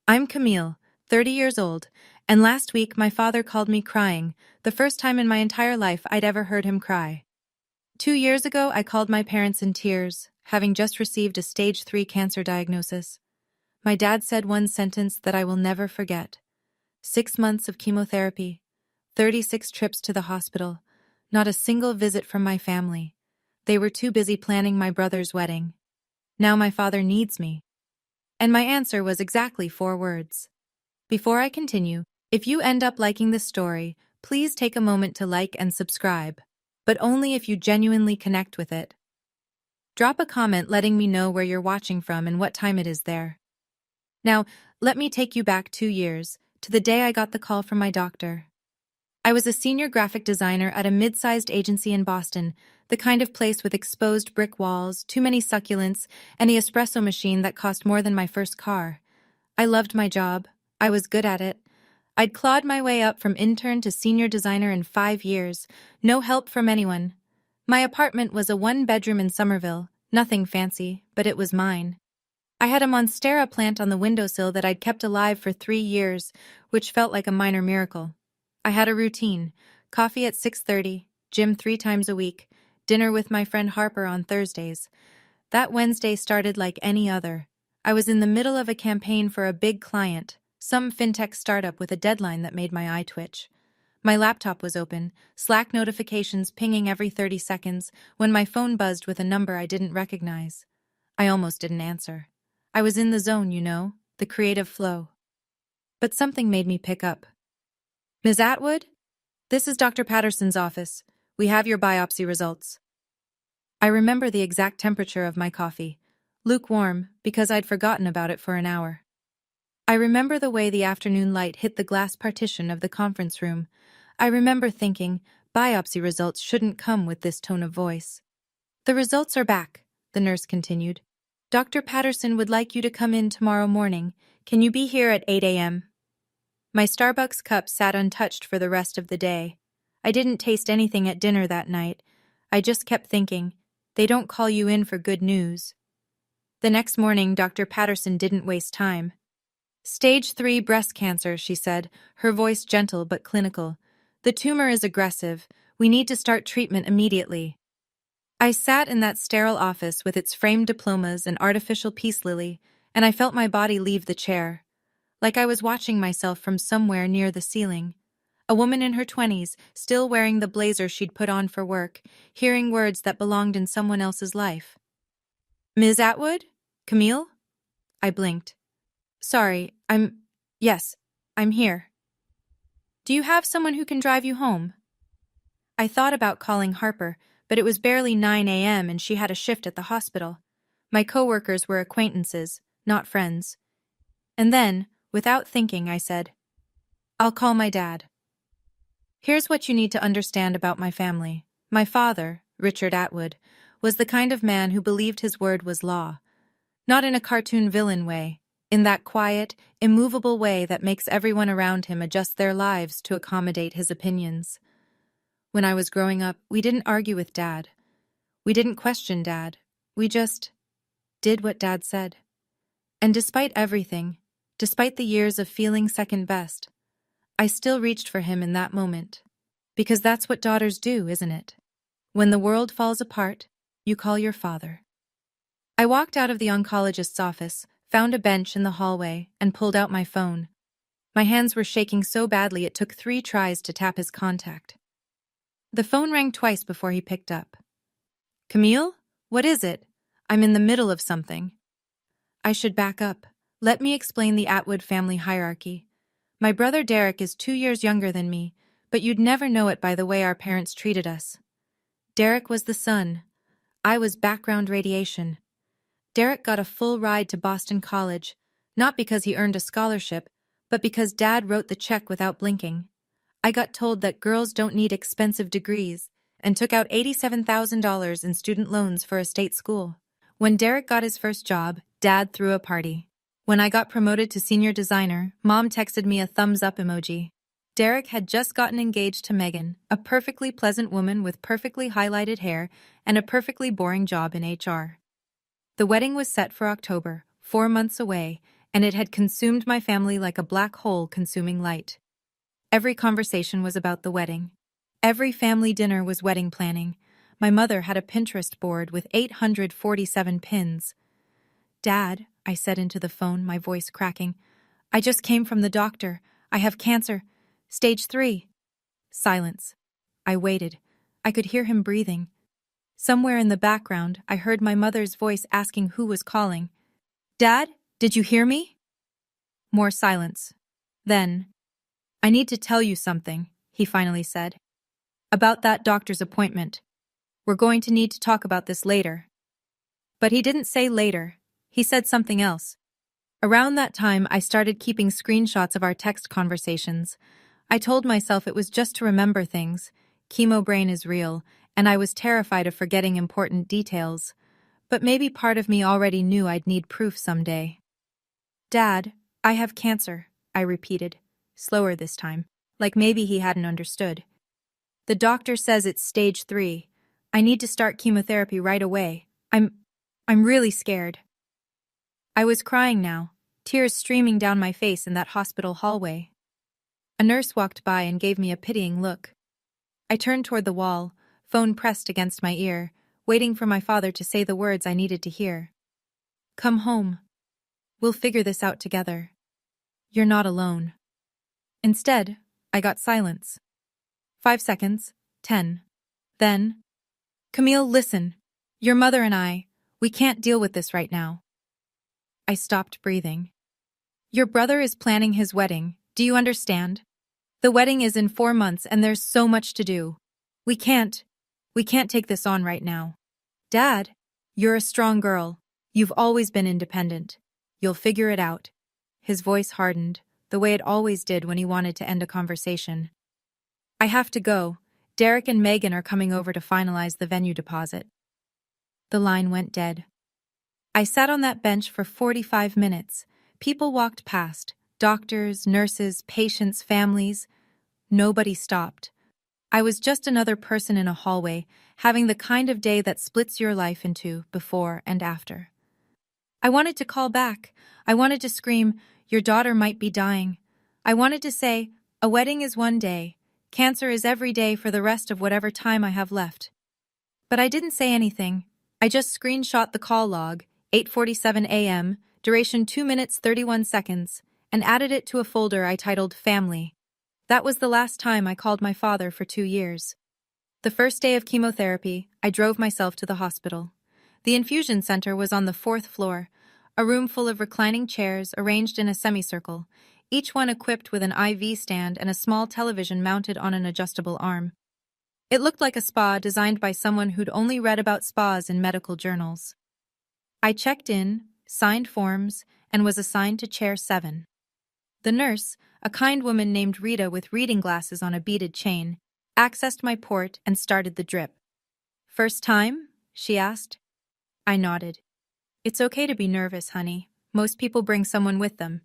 I'm Camille, 30 years old, and last week my father called me crying, the first time in my entire life I'd ever heard him cry. 2 years ago, I called my parents in tears, having just received a stage 3 cancer diagnosis. My dad said one sentence that I will never forget. 6 months of chemotherapy, 36 trips to the hospital, not a single visit from my family. They were too busy planning my brother's wedding. Now my father needs me. And my answer was exactly 4 words. Before I continue, if you end up liking this story, please take a moment to like and subscribe, but only if you genuinely connect with it. Drop a comment letting me know where you're watching from and what time it is there. Now, let me take you back 2 years, to the day I got the call from my doctor. I was a senior graphic designer at a mid-sized agency in Boston, the kind of place with exposed brick walls, too many succulents, and the espresso machine that cost more than my first car. I loved my job. I was good at it. I'd clawed my way up from intern to senior designer in 5 years, no help from anyone. My apartment was a one-bedroom in Somerville, nothing fancy, but it was mine. I had a monstera plant on the windowsill that I'd kept alive for 3 years, which felt like a minor miracle. I had a routine: coffee at 6:30, gym 3 times a week, dinner with my friend Harper on Thursdays. That Wednesday started like any other. I was in the middle of a campaign for a big client, some fintech startup with a deadline that made my eye twitch. My laptop was open, Slack notifications pinging every 30 seconds, when my phone buzzed with a number I didn't recognize. I almost didn't answer. I was in the zone, the creative flow. But something made me pick up. "Ms. Atwood? This is Dr. Patterson's office. We have your biopsy results." I remember the exact temperature of my coffee. Lukewarm, because I'd forgotten about it for an hour. I remember the way the afternoon light hit the glass partition of the conference room. I remember thinking, biopsy results shouldn't come with this tone of voice. "The results are back," the nurse continued. "Dr. Patterson would like you to come in tomorrow morning. Can you be here at 8 a.m.? My Starbucks cup sat untouched for the rest of the day. I didn't taste anything at dinner that night. I just kept thinking, they don't call you in for good news. The next morning, Dr. Patterson didn't waste time. "Stage 3 breast cancer," she said, her voice gentle but clinical. "The tumor is aggressive. We need to start treatment immediately." I sat in that sterile office with its framed diplomas and artificial peace lily, and I felt my body leave the chair. Like I was watching myself from somewhere near the ceiling. A woman in her 20s, still wearing the blazer she'd put on for work, hearing words that belonged in someone else's life. "Ms. Atwood? Camille?" I blinked. "Sorry, Yes, I'm here. Do you have someone who can drive you home?" I thought about calling Harper, but it was barely 9 a.m. and she had a shift at the hospital. My coworkers were acquaintances, not friends. And then, without thinking, I said, "I'll call my dad." Here's what you need to understand about my family. My father, Richard Atwood, was the kind of man who believed his word was law. Not in a cartoon villain way, in that quiet, immovable way that makes everyone around him adjust their lives to accommodate his opinions. When I was growing up, we didn't argue with Dad. We didn't question Dad. We just did what Dad said. And despite everything, despite the years of feeling second best, I still reached for him in that moment. Because that's what daughters do, isn't it? When the world falls apart, you call your father. I walked out of the oncologist's office, found a bench in the hallway, and pulled out my phone. My hands were shaking so badly it took 3 tries to tap his contact. The phone rang twice before he picked up. "Camille? What is it? I'm in the middle of something." I should back up. Let me explain the Atwood family hierarchy. My brother Derek is 2 years younger than me, but you'd never know it by the way our parents treated us. Derek was the son. I was background radiation. Derek got a full ride to Boston College, not because he earned a scholarship, but because Dad wrote the check without blinking. I got told that girls don't need expensive degrees, and took out $87,000 in student loans for a state school. When Derek got his first job, Dad threw a party. When I got promoted to senior designer, Mom texted me a thumbs-up emoji. Derek had just gotten engaged to Megan, a perfectly pleasant woman with perfectly highlighted hair and a perfectly boring job in HR. The wedding was set for October, 4 months away, and it had consumed my family like a black hole consuming light. Every conversation was about the wedding. Every family dinner was wedding planning. My mother had a Pinterest board with 847 pins. "Dad," I said into the phone, my voice cracking, "I just came from the doctor. I have cancer. Stage 3. Silence. I waited. I could hear him breathing. Somewhere in the background, I heard my mother's voice asking who was calling. "Dad, did you hear me?" More silence. Then, "I need to tell you something," he finally said. "About that doctor's appointment. We're going to need to talk about this later." But he didn't say later. He said something else. Around that time, I started keeping screenshots of our text conversations. I told myself it was just to remember things. Chemo brain is real, and I was terrified of forgetting important details. But maybe part of me already knew I'd need proof someday. "Dad, I have cancer," I repeated, slower this time, like maybe he hadn't understood. "The doctor says it's stage 3. I need to start chemotherapy right away. I'm really scared." I was crying now, tears streaming down my face in that hospital hallway. A nurse walked by and gave me a pitying look. I turned toward the wall, phone pressed against my ear, waiting for my father to say the words I needed to hear. "Come home. We'll figure this out together. You're not alone." Instead, I got silence. 5 seconds, 10. Then, "Camille, listen. Your mother and we can't deal with this right now." I stopped breathing. "Your brother is planning his wedding, do you understand? The wedding is in 4 months and there's so much to do. We can't take this on right now. Dad, you're a strong girl. You've always been independent. You'll figure it out." His voice hardened, the way it always did when he wanted to end a conversation. "I have to go. Derek and Megan are coming over to finalize the venue deposit." The line went dead. I sat on that bench for 45 minutes. People walked past. Doctors, nurses, patients, families. Nobody stopped. I was just another person in a hallway, having the kind of day that splits your life into before and after. I wanted to call back. I wanted to scream, "Your daughter might be dying." I wanted to say, "A wedding is one day. Cancer is every day for the rest of whatever time I have left." But I didn't say anything. I just screenshot the call log, 8:47 a.m., duration 2 minutes 31 seconds, and added it to a folder I titled Family. That was the last time I called my father for 2 years. The first day of chemotherapy, I drove myself to the hospital. The infusion center was on the 4th floor, a room full of reclining chairs arranged in a semicircle, each one equipped with an IV stand and a small television mounted on an adjustable arm. It looked like a spa designed by someone who'd only read about spas in medical journals. I checked in, signed forms, and was assigned to chair 7. The nurse, a kind woman named Rita with reading glasses on a beaded chain, accessed my port and started the drip. "First time?" she asked. I nodded. "It's okay to be nervous, honey. Most people bring someone with them."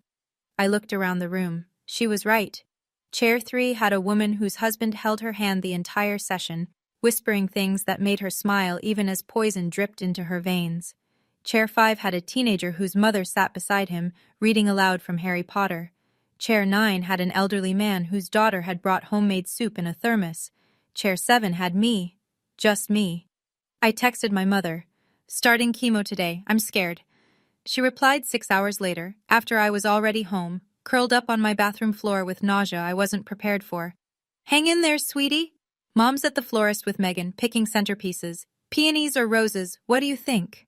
I looked around the room. She was right. Chair 3 had a woman whose husband held her hand the entire session, whispering things that made her smile even as poison dripped into her veins. Chair 5 had a teenager whose mother sat beside him, reading aloud from Harry Potter. Chair 9 had an elderly man whose daughter had brought homemade soup in a thermos. Chair 7 had me. Just me. I texted my mother. "Starting chemo today, I'm scared." She replied 6 hours later, after I was already home, curled up on my bathroom floor with nausea I wasn't prepared for. "Hang in there, sweetie. Mom's at the florist with Megan, picking centerpieces. Peonies or roses, what do you think?"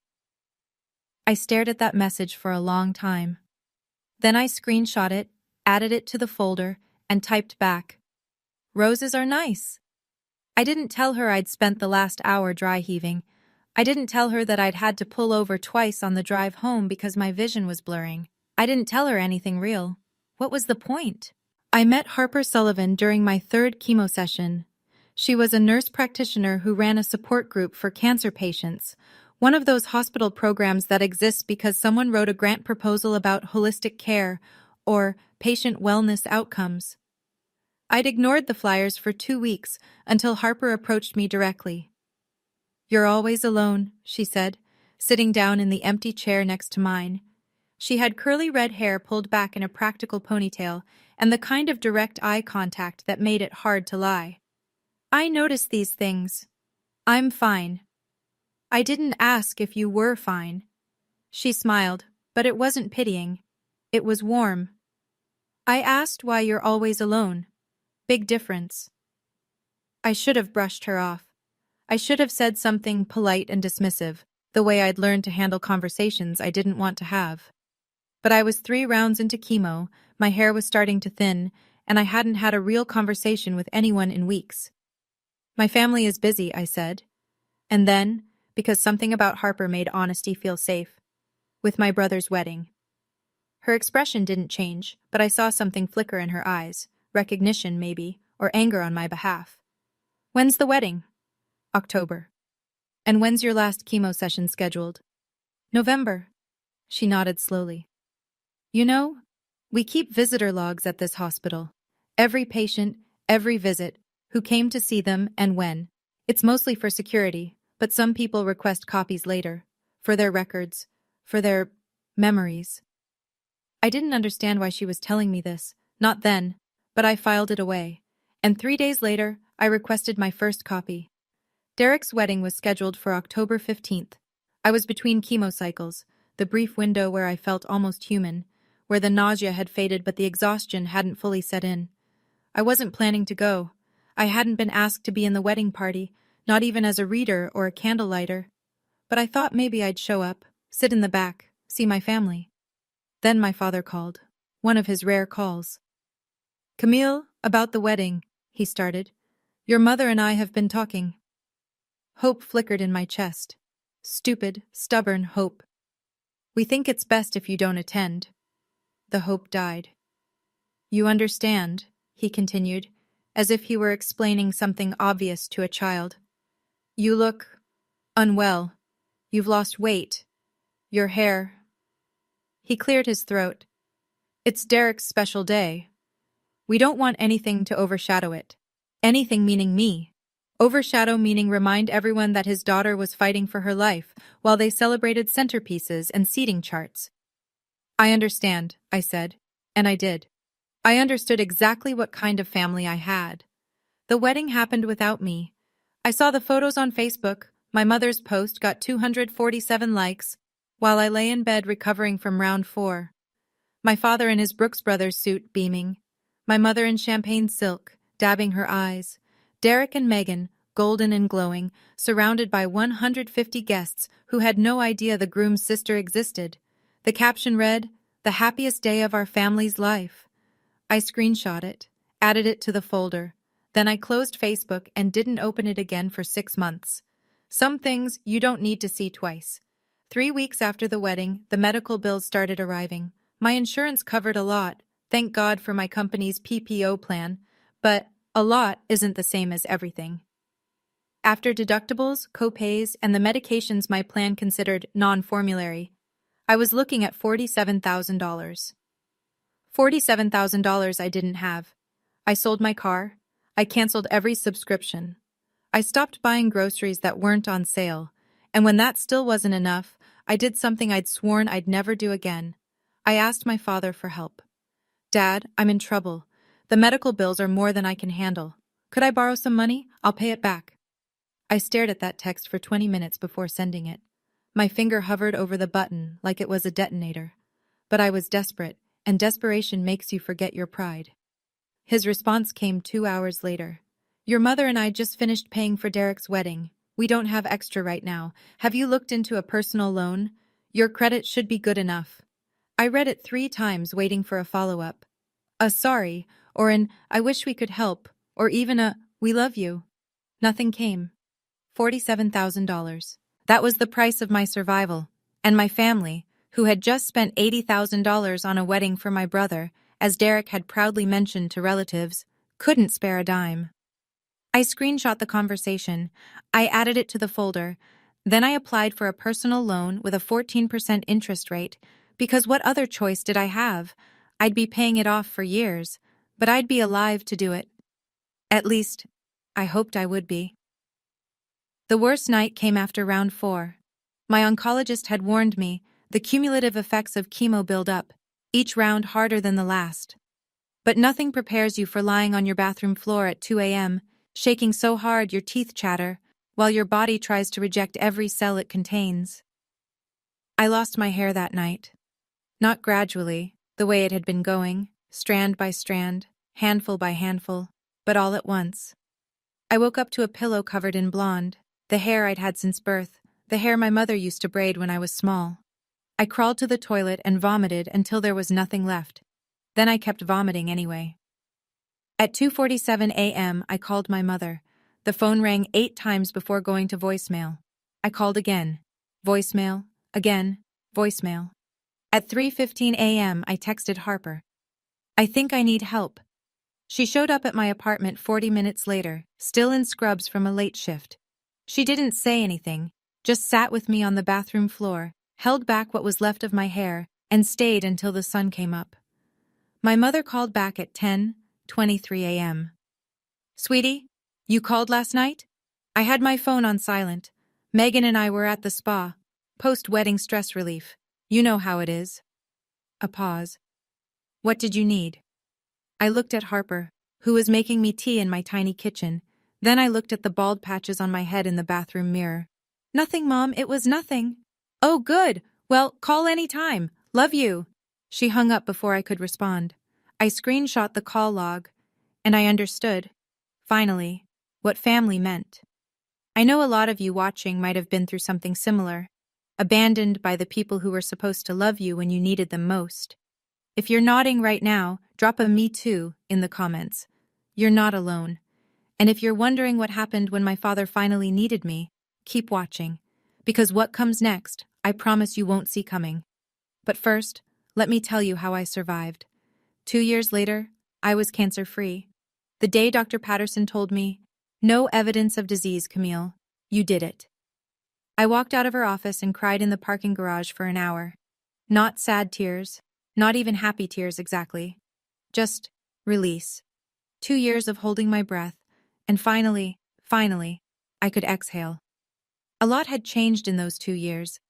I stared at that message for a long time. Then I screenshot it, added it to the folder, and typed back, "Roses are nice." I didn't tell her I'd spent the last hour dry heaving. I didn't tell her that I'd had to pull over twice on the drive home because my vision was blurring. I didn't tell her anything real. What was the point? I met Harper Sullivan during my 3rd chemo session. She was a nurse practitioner who ran a support group for cancer patients, one of those hospital programs that exists because someone wrote a grant proposal about holistic care or patient wellness outcomes. I'd ignored the flyers for 2 weeks until Harper approached me directly. "You're always alone," she said, sitting down in the empty chair next to mine. She had curly red hair pulled back in a practical ponytail and the kind of direct eye contact that made it hard to lie. I noticed these things. I'm fine. I didn't ask if you were fine. She smiled, but it wasn't pitying. It was warm. I asked why you're always alone. Big difference. I should have brushed her off. I should have said something polite and dismissive, the way I'd learned to handle conversations I didn't want to have. But I was 3 rounds into chemo, my hair was starting to thin, and I hadn't had a real conversation with anyone in weeks. My family is busy, I said. And then, because something about Harper made honesty feel safe, with my brother's wedding. Her expression didn't change, but I saw something flicker in her eyes, recognition maybe, or anger on my behalf. When's the wedding? October. And when's your last chemo session scheduled? November. She nodded slowly. You know, we keep visitor logs at this hospital. Every patient, every visit, who came to see them and when. It's mostly for security, but some people request copies later, for their records, for their memories. I didn't understand why she was telling me this, not then, but I filed it away, and 3 days later, I requested my first copy. Derek's wedding was scheduled for October 15th. I was between chemo cycles, the brief window where I felt almost human, where the nausea had faded but the exhaustion hadn't fully set in. I wasn't planning to go. I hadn't been asked to be in the wedding party, not even as a reader or a candlelighter. But I thought maybe I'd show up, sit in the back, see my family. Then my father called, one of his rare calls. Camille, about the wedding, he started. Your mother and I have been talking. Hope flickered in my chest. Stupid, stubborn hope. We think it's best if you don't attend. The hope died. You understand, he continued, as if he were explaining something obvious to a child. You look unwell. You've lost weight. Your hair. He cleared his throat. It's Derek's special day. We don't want anything to overshadow it. Anything meaning me. Overshadow meaning remind everyone that his daughter was fighting for her life while they celebrated centerpieces and seating charts. I understand, I said, and I did. I understood exactly what kind of family I had. The wedding happened without me. I saw the photos on Facebook. My mother's post got 247 likes, while I lay in bed recovering from round 4. My father in his Brooks Brothers suit beaming. My mother in champagne silk, dabbing her eyes. Derek and Megan, golden and glowing, surrounded by 150 guests who had no idea the groom's sister existed. The caption read, "The happiest day of our family's life." I screenshot it, added it to the folder. Then I closed Facebook and didn't open it again for 6 months. Some things you don't need to see twice. 3 weeks after the wedding, the medical bills started arriving. My insurance covered a lot, thank God for my company's PPO plan, but a lot isn't the same as everything. After deductibles, co-pays, and the medications my plan considered non-formulary, I was looking at $47,000. $47,000 I didn't have. I sold my car. I canceled every subscription. I stopped buying groceries that weren't on sale, and when that still wasn't enough, I did something I'd sworn I'd never do again. I asked my father for help. Dad, I'm in trouble. The medical bills are more than I can handle. Could I borrow some money? I'll pay it back. I stared at that text for 20 minutes before sending it. My finger hovered over the button like it was a detonator. But I was desperate, and desperation makes you forget your pride. His response came 2 hours later. Your mother and I just finished paying for Derek's wedding. We don't have extra right now. Have you looked into a personal loan? Your credit should be good enough. I read it 3 times waiting for a follow-up. A sorry, or an I wish we could help, or even a we love you. Nothing came. $47,000. That was the price of my survival, and my family, who had just spent $80,000 on a wedding for my brother, as Derek had proudly mentioned to relatives, couldn't spare a dime. I screenshot the conversation. I added it to the folder. Then I applied for a personal loan with a 14% interest rate, because what other choice did I have? I'd be paying it off for years, but I'd be alive to do it. At least, I hoped I would be. The worst night came after round 4. My oncologist had warned me The cumulative effects of chemo build up, each round harder than the last. But nothing prepares you for lying on your bathroom floor at 2 a.m., shaking so hard your teeth chatter, while your body tries to reject every cell it contains. I lost my hair that night. Not gradually, the way it had been going, strand by strand, handful by handful, but all at once. I woke up to a pillow covered in blonde, the hair I'd had since birth, the hair my mother used to braid when I was small. I crawled to the toilet and vomited until there was nothing left. Then I kept vomiting anyway. At 2:47 a.m., I called my mother. The phone rang 8 times before going to voicemail. I called again. Voicemail. Again. Voicemail. At 3:15 a.m., I texted Harper. I think I need help. She showed up at my apartment 40 minutes later, still in scrubs from a late shift. She didn't say anything, just sat with me on the bathroom floor, held back what was left of my hair, and stayed until the sun came up. My mother called back at 10:23 a.m. Sweetie, you called last night? I had my phone on silent. Megan and I were at the spa. Post-wedding stress relief. You know how it is. A pause. What did you need? I looked at Harper, who was making me tea in my tiny kitchen. Then I looked at the bald patches on my head in the bathroom mirror. Nothing, Mom, it was nothing. Oh, good. Well, call any time. Love you. She hung up before I could respond. I screenshot the call log, and I understood, finally, what family meant. I know a lot of you watching might have been through something similar, abandoned by the people who were supposed to love you when you needed them most. If you're nodding right now, drop a "me too" in the comments. You're not alone. And if you're wondering what happened when my father finally needed me, keep watching. Because what comes next, I promise you won't see coming. But first, let me tell you how I survived. 2 years later, I was cancer-free. The day Dr. Patterson told me, "No evidence of disease, Camille. You did it." I walked out of her office and cried in the parking garage for an hour. Not sad tears, not even happy tears exactly. Just release. 2 years of holding my breath, and finally, I could exhale. A lot had changed in those 2 years.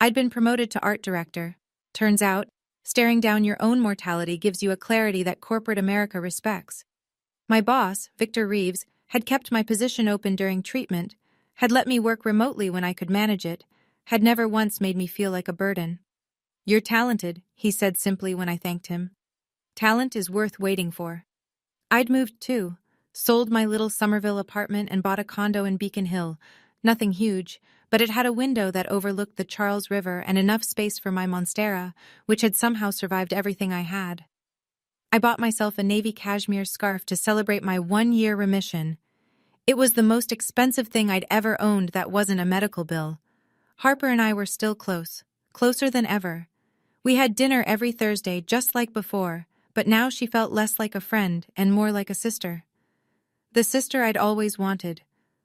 I'd been promoted to art director. Turns out, staring down your own mortality gives you a clarity that corporate America respects. My boss, Victor Reeves, had kept my position open during treatment, had let me work remotely when I could manage it, had never once made me feel like a burden. "You're talented," he said simply when I thanked him. Talent is worth waiting for. I'd moved too, sold my little Somerville apartment and bought a condo in Beacon Hill. Nothing huge, but it had a window that overlooked the Charles River and enough space for my monstera, which had somehow survived everything I had. I bought myself a navy cashmere scarf to celebrate my 1-year remission. It was the most expensive thing I'd ever owned that wasn't a medical bill. Harper and I were still close, closer than ever. We had dinner every Thursday just like before, but now she felt less like a friend and more like a sister. The sister I'd always wanted.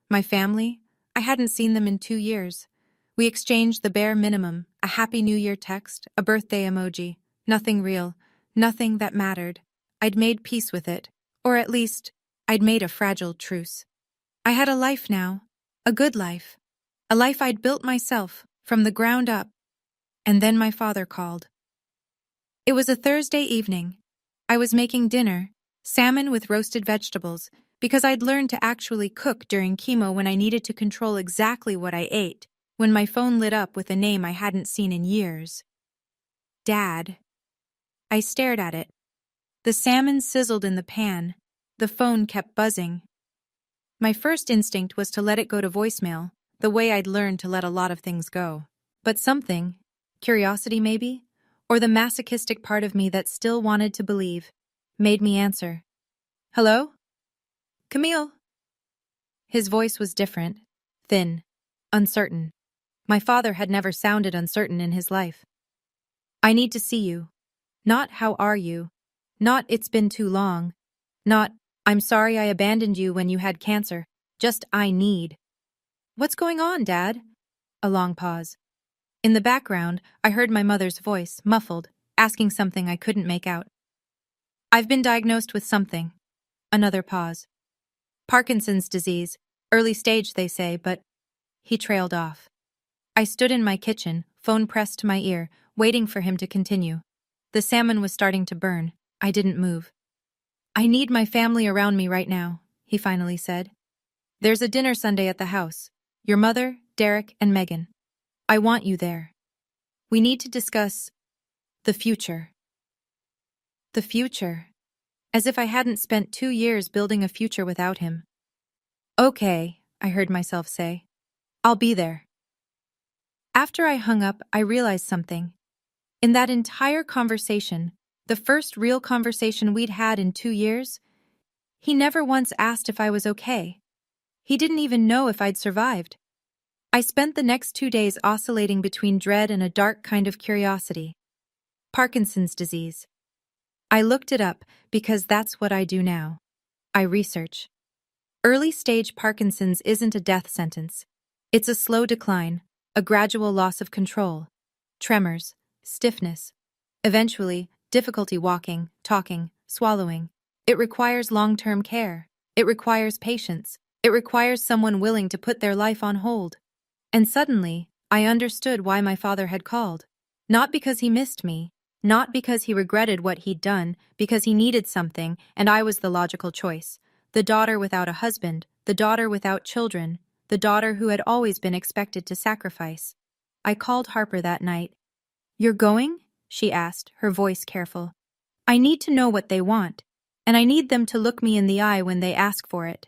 My family? I hadn't seen them in 2 years. We exchanged the bare minimum, a Happy New Year text, a birthday emoji. Nothing real, nothing that mattered. I'd made peace with it, or at least, I'd made a fragile truce. I had a life now, a good life, a life I'd built myself, from the ground up. And then my father called. It was a Thursday evening. I was making dinner, salmon with roasted vegetables, because I'd learned to actually cook during chemo when I needed to control exactly what I ate, when my phone lit up with a name I hadn't seen in years. Dad. I stared at it. The salmon sizzled in the pan. The phone kept buzzing. My first instinct was to let it go to voicemail, the way I'd learned to let a lot of things go. But something, curiosity maybe, or the masochistic part of me that still wanted to believe, made me answer. "Hello? Camille?" His voice was different, thin, uncertain. My father had never sounded uncertain in his life. "I need to see you. Not how are you. Not it's been too long. Not I'm sorry I abandoned you when you had cancer. Just I need." "What's going on, Dad?" A long pause. In the background, I heard my mother's voice, muffled, asking something I couldn't make out. "I've been diagnosed with something." Another pause. "Parkinson's disease. Early stage, they say, but..." He trailed off. I stood in my kitchen, phone pressed to my ear, waiting for him to continue. The salmon was starting to burn. I didn't move. "I need my family around me right now," he finally said. "There's a dinner Sunday at the house. Your mother, Derek, and Megan. I want you there. We need to discuss the future." The future. As if I hadn't spent 2 years building a future without him. "Okay," I heard myself say. "I'll be there." After I hung up, I realized something. In that entire conversation, the first real conversation we'd had in 2 years, he never once asked if I was okay. He didn't even know if I'd survived. I spent the next 2 days oscillating between dread and a dark kind of curiosity. Parkinson's disease. I looked it up because that's what I do now. I research. Early-stage Parkinson's isn't a death sentence. It's a slow decline, a gradual loss of control, tremors, stiffness, eventually, difficulty walking, talking, swallowing. It requires long-term care. It requires patience. It requires someone willing to put their life on hold. And suddenly, I understood why my father had called. Not because he missed me, not because he regretted what he'd done, because he needed something, and I was the logical choice. The daughter without a husband, the daughter without children, the daughter who had always been expected to sacrifice. I called Harper that night. "You're going?" she asked, her voice careful. "I need to know what they want, and I need them to look me in the eye when they ask for it.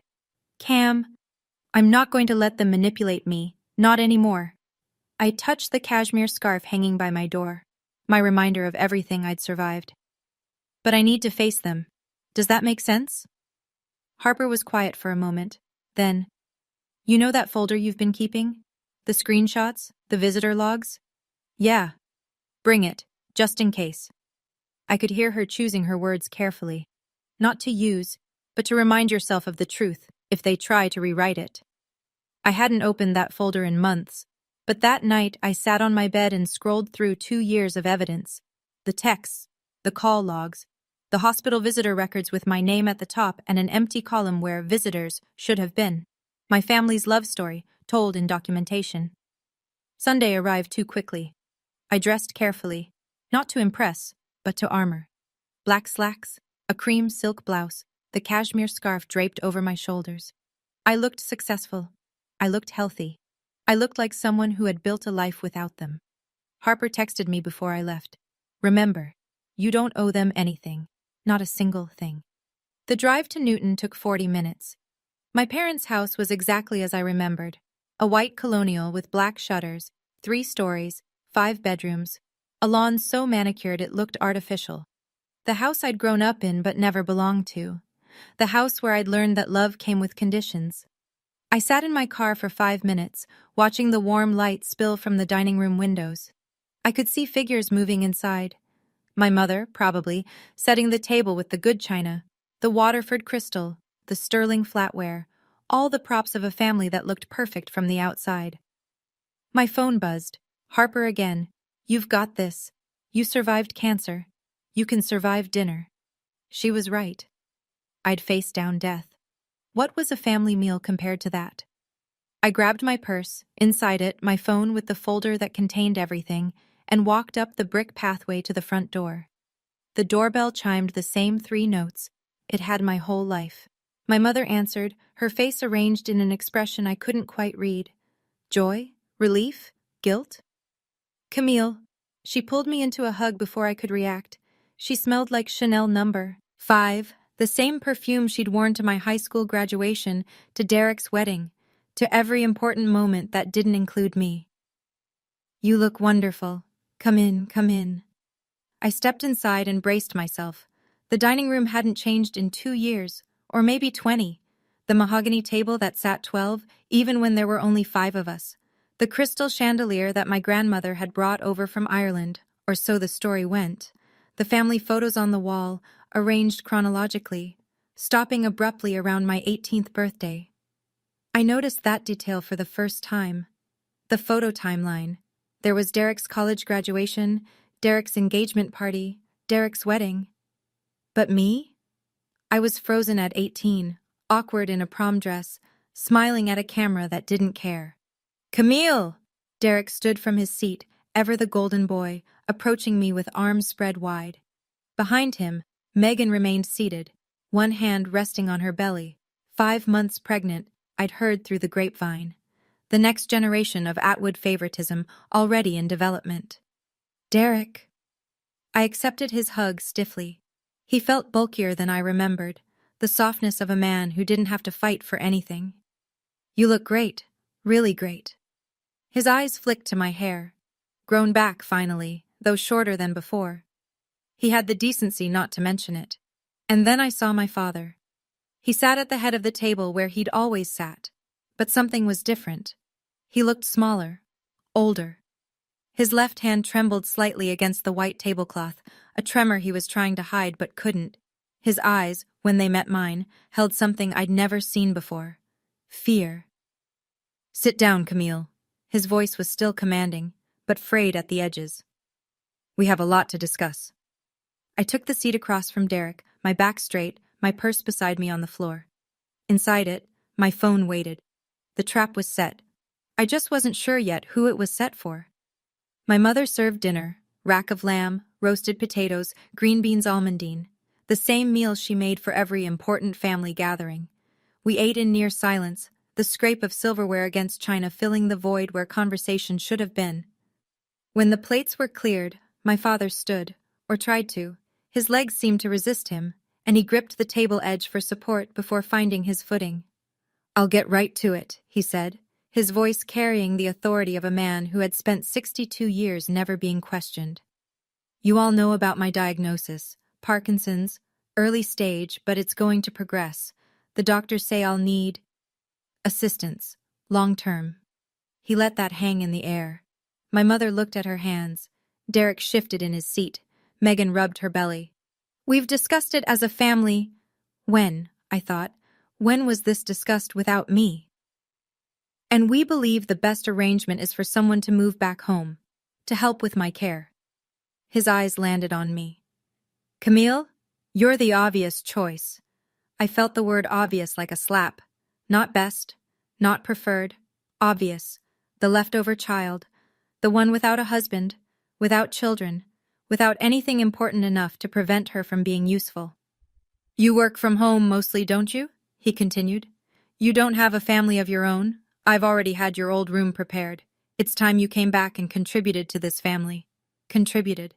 Cam, I'm not going to let them manipulate me, not anymore." I touched the cashmere scarf hanging by my door, my reminder of everything I'd survived. "But I need to face them. Does that make sense?" Harper was quiet for a moment. Then, "You know that folder you've been keeping? The screenshots, the visitor logs?" "Yeah. Bring it, just in case." I could hear her choosing her words carefully. Not to use, but to remind yourself of the truth, if they try to rewrite it. I hadn't opened that folder in months, but that night I sat on my bed and scrolled through 2 years of evidence. The texts, the call logs, the hospital visitor records with my name at the top and an empty column where visitors should have been. My family's love story, told in documentation. Sunday arrived too quickly. I dressed carefully, not to impress, but to armor. Black slacks, a cream silk blouse, the cashmere scarf draped over my shoulders. I looked successful. I looked healthy. I looked like someone who had built a life without them. Harper texted me before I left. "Remember, you don't owe them anything, not a single thing." The drive to Newton took 40 minutes. My parents' house was exactly as I remembered. A white colonial with black shutters, 3 stories, 5 bedrooms, a lawn so manicured it looked artificial. The house I'd grown up in but never belonged to. The house where I'd learned that love came with conditions. I sat in my car for 5 minutes, watching the warm light spill from the dining room windows. I could see figures moving inside. My mother, probably, setting the table with the good china, the Waterford crystal, the sterling flatware, all the props of a family that looked perfect from the outside. My phone buzzed. Harper again. "You've got this. You survived cancer. You can survive dinner." She was right. I'd faced down death. What was a family meal compared to that? I grabbed my purse, inside it my phone with the folder that contained everything, and walked up the brick pathway to the front door. The doorbell chimed the same 3 notes. It had my whole life. My mother answered, her face arranged in an expression I couldn't quite read. Joy? Relief? Guilt? "Camille." She pulled me into a hug before I could react. She smelled like Chanel No. 5, the same perfume she'd worn to my high school graduation, to Derek's wedding, to every important moment that didn't include me. "You look wonderful. Come in, come in." I stepped inside and braced myself. The dining room hadn't changed in 2 years, or maybe 20. The mahogany table that sat 12, even when there were only 5 of us. The crystal chandelier that my grandmother had brought over from Ireland, or so the story went. The family photos on the wall, arranged chronologically, stopping abruptly around my 18th birthday. I noticed that detail for the first time. The photo timeline. There was Derek's college graduation, Derek's engagement party, Derek's wedding. But me? I was frozen at 18, awkward in a prom dress, smiling at a camera that didn't care. "Camille!" Derek stood from his seat, ever the golden boy, approaching me with arms spread wide. Behind him, Megan remained seated, one hand resting on her belly. 5 months pregnant, I'd heard through the grapevine. The next generation of Atwood favoritism already in development. Derek. I accepted his hug stiffly. He felt bulkier than I remembered, the softness of a man who didn't have to fight for anything. You look great, really great. His eyes flicked to my hair. Grown back finally, though shorter than before. He had the decency not to mention it. And then I saw my father. He sat at the head of the table where he'd always sat. But something was different. He looked smaller, older. His left hand trembled slightly against the white tablecloth, a tremor he was trying to hide but couldn't. His eyes, when they met mine, held something I'd never seen before. Fear. Sit down, Camille. His voice was still commanding, but frayed at the edges. We have a lot to discuss. I took the seat across from Derek, my back straight, my purse beside me on the floor. Inside it, my phone waited. The trap was set. I just wasn't sure yet who it was set for. My mother served dinner, rack of lamb, roasted potatoes, green beans almondine, the same meal she made for every important family gathering. We ate in near silence, the scrape of silverware against china filling the void where conversation should have been. When the plates were cleared, my father stood, or tried to. His legs seemed to resist him, and he gripped the table edge for support before finding his footing. I'll get right to it, he said, his voice carrying the authority of a man who had spent 62 years never being questioned. You all know about my diagnosis, Parkinson's, early stage, but it's going to progress. The doctors say I'll need assistance, long term. He let that hang in the air. My mother looked at her hands. Derek shifted in his seat. Megan rubbed her belly. We've discussed it as a family. When, I thought, when was this discussed without me? And we believe the best arrangement is for someone to move back home, to help with my care. His eyes landed on me. Camille, you're the obvious choice. I felt the word obvious like a slap. Not best, not preferred, obvious. The leftover child, the one without a husband, without children, without anything important enough to prevent her from being useful. You work from home mostly, don't you? He continued. You don't have a family of your own? I've already had your old room prepared. It's time you came back and contributed to this family. Contributed.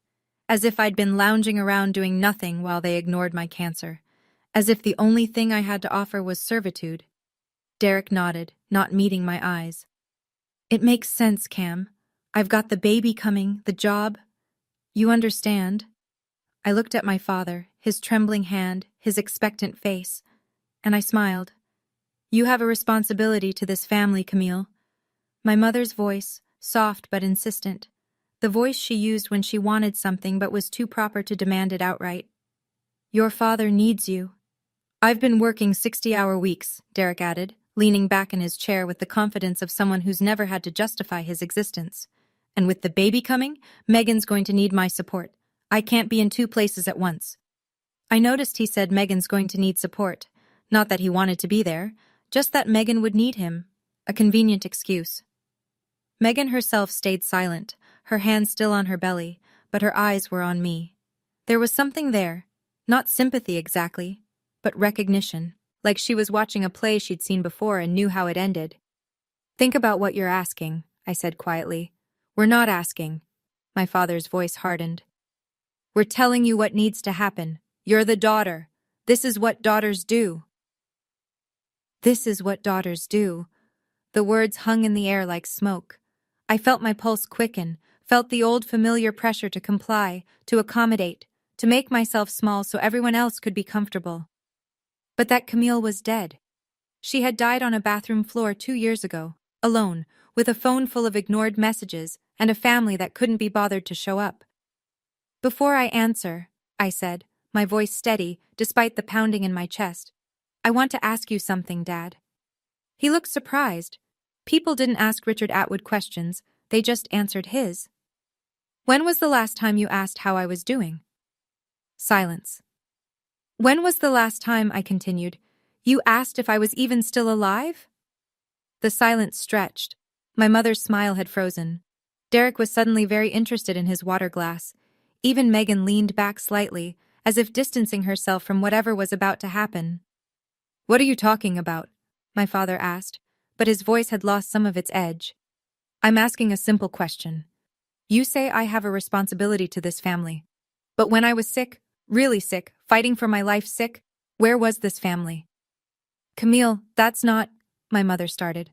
As if I'd been lounging around doing nothing while they ignored my cancer. As if the only thing I had to offer was servitude. Derek nodded, not meeting my eyes. It makes sense, Cam. I've got the baby coming, the job. You understand? I looked at my father, his trembling hand, his expectant face, and I smiled. You have a responsibility to this family, Camille. My mother's voice, soft but insistent. The voice she used when she wanted something but was too proper to demand it outright. Your father needs you. I've been working 60-hour weeks, Derek added, leaning back in his chair with the confidence of someone who's never had to justify his existence. And with the baby coming, Megan's going to need my support. I can't be in 2 places at once. I noticed he said Megan's going to need support. Not that he wanted to be there, just that Megan would need him. A convenient excuse. Megan herself stayed silent, her hand still on her belly, but her eyes were on me. There was something there, not sympathy exactly, but recognition, like she was watching a play she'd seen before and knew how it ended. Think about what you're asking, I said quietly. We're not asking. My father's voice hardened. We're telling you what needs to happen. You're the daughter. This is what daughters do. This is what daughters do. The words hung in the air like smoke. I felt my pulse quicken, felt the old familiar pressure to comply, to accommodate, to make myself small so everyone else could be comfortable. But that Camille was dead. She had died on a bathroom floor 2 years ago, alone, with a phone full of ignored messages and a family that couldn't be bothered to show up. Before I answer, I said, my voice steady despite the pounding in my chest, I want to ask you something, Dad. He looked surprised. People didn't ask Richard Atwood questions, they just answered his. When was the last time you asked how I was doing? Silence. When was the last time, I continued, you asked if I was even still alive? The silence stretched. My mother's smile had frozen. Derek was suddenly very interested in his water glass. Even Megan leaned back slightly, as if distancing herself from whatever was about to happen. "What are you talking about?" my father asked, but his voice had lost some of its edge. "I'm asking a simple question. You say I have a responsibility to this family. But when I was sick, really sick, fighting for my life sick, where was this family?" "Camille, that's not," my mother started.